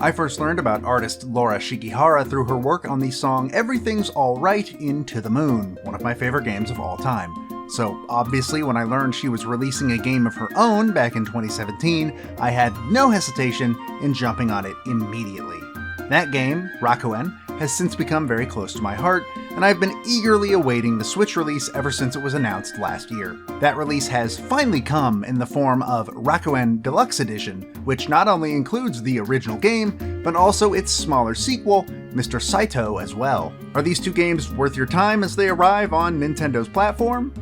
I first learned about artist Laura Shigihara through her work on the song Everything's Alright in To the Moon, one of my favorite games of all time. So obviously when I learned she was releasing a game of her own back in 2017, I had no hesitation in jumping on it immediately. That game, Rakuen, has since become very close to my heart, and I've been eagerly awaiting the Switch release ever since it was announced last year. That release has finally come in the form of Rakuen Deluxe Edition, which not only includes the original game, but also its smaller sequel, Mr. Saito, as well. Are these two games worth your time as they arrive on Nintendo's platform?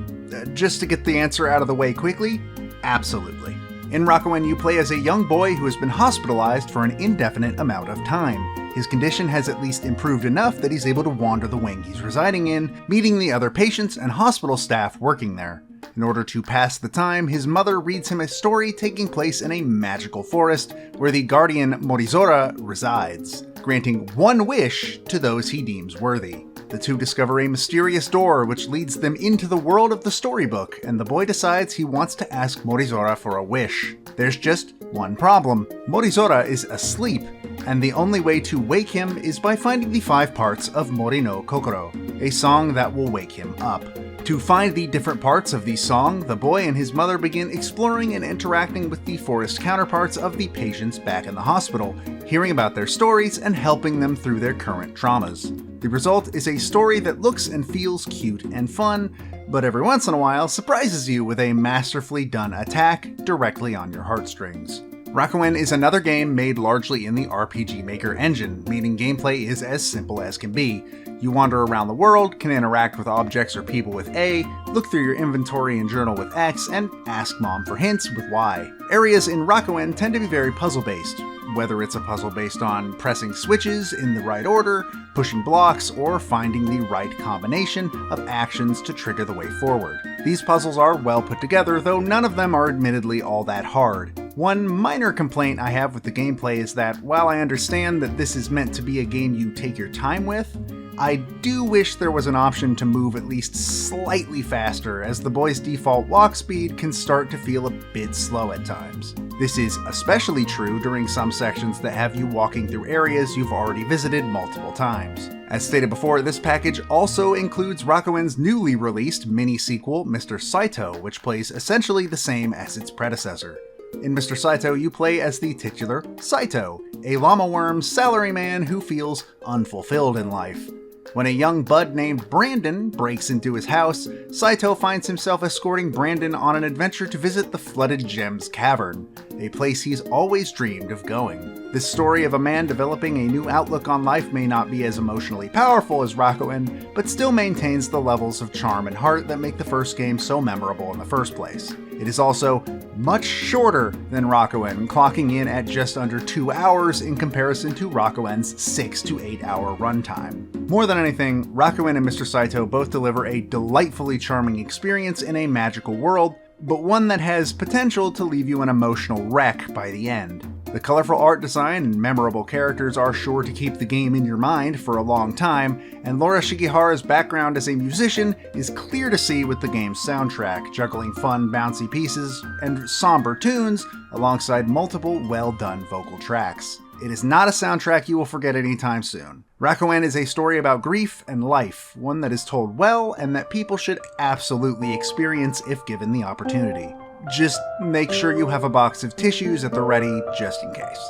Just to get the answer out of the way quickly, absolutely. In Rakuen, you play as a young boy who has been hospitalized for an indefinite amount of time. His condition has at least improved enough that he's able to wander the wing he's residing in, meeting the other patients and hospital staff working there. In order to pass the time, his mother reads him a story taking place in a magical forest where the guardian Morizora resides, granting one wish to those he deems worthy. The two discover a mysterious door which leads them into the world of the storybook, and the boy decides he wants to ask Morizora for a wish. There's just one problem. Morizora is asleep, and the only way to wake him is by finding the 5 parts of Mori no Kokoro, a song that will wake him up. To find the different parts of the song, the boy and his mother begin exploring and interacting with the forest counterparts of the patients back in the hospital, hearing about their stories and helping them through their current traumas. The result is a story that looks and feels cute and fun, but every once in a while surprises you with a masterfully done attack directly on your heartstrings. Rakuen is another game made largely in the RPG Maker engine, meaning gameplay is as simple as can be. You wander around the world, can interact with objects or people with A, look through your inventory and journal with X, and ask mom for hints with Y. Areas in Rakuen tend to be very puzzle-based, whether it's a puzzle based on pressing switches in the right order, pushing blocks, or finding the right combination of actions to trigger the way forward. These puzzles are well put together, though none of them are admittedly all that hard. One minor complaint I have with the gameplay is that while I understand that this is meant to be a game you take your time with, I do wish there was an option to move at least slightly faster, as the boy's default walk speed can start to feel a bit slow at times. This is especially true during some sections that have you walking through areas you've already visited multiple times. As stated before, this package also includes Rakuen's newly released mini-sequel, Mr. Saito, which plays essentially the same as its predecessor. In Mr. Saito, you play as the titular Saito, a llama worm salaryman who feels unfulfilled in life. When a young bud named Brandon breaks into his house, Saito finds himself escorting Brandon on an adventure to visit the Flooded Gems Cavern, a place he's always dreamed of going. This story of a man developing a new outlook on life may not be as emotionally powerful as Rakuen, but still maintains the levels of charm and heart that make the first game so memorable in the first place. It is also much shorter than Rakuen, clocking in at just under 2 hours in comparison to Rakuen's 6 to 8 hour runtime. More than anything, Rakuen and Mr. Saito both deliver a delightfully charming experience in a magical world, but one that has potential to leave you an emotional wreck by the end. The colorful art design and memorable characters are sure to keep the game in your mind for a long time, and Laura Shigihara's background as a musician is clear to see with the game's soundtrack, juggling fun, bouncy pieces and somber tunes alongside multiple well-done vocal tracks. It is not a soundtrack you will forget anytime soon. Rakuen is a story about grief and life, one that is told well and that people should absolutely experience if given the opportunity. Just make sure you have a box of tissues at the ready just in case.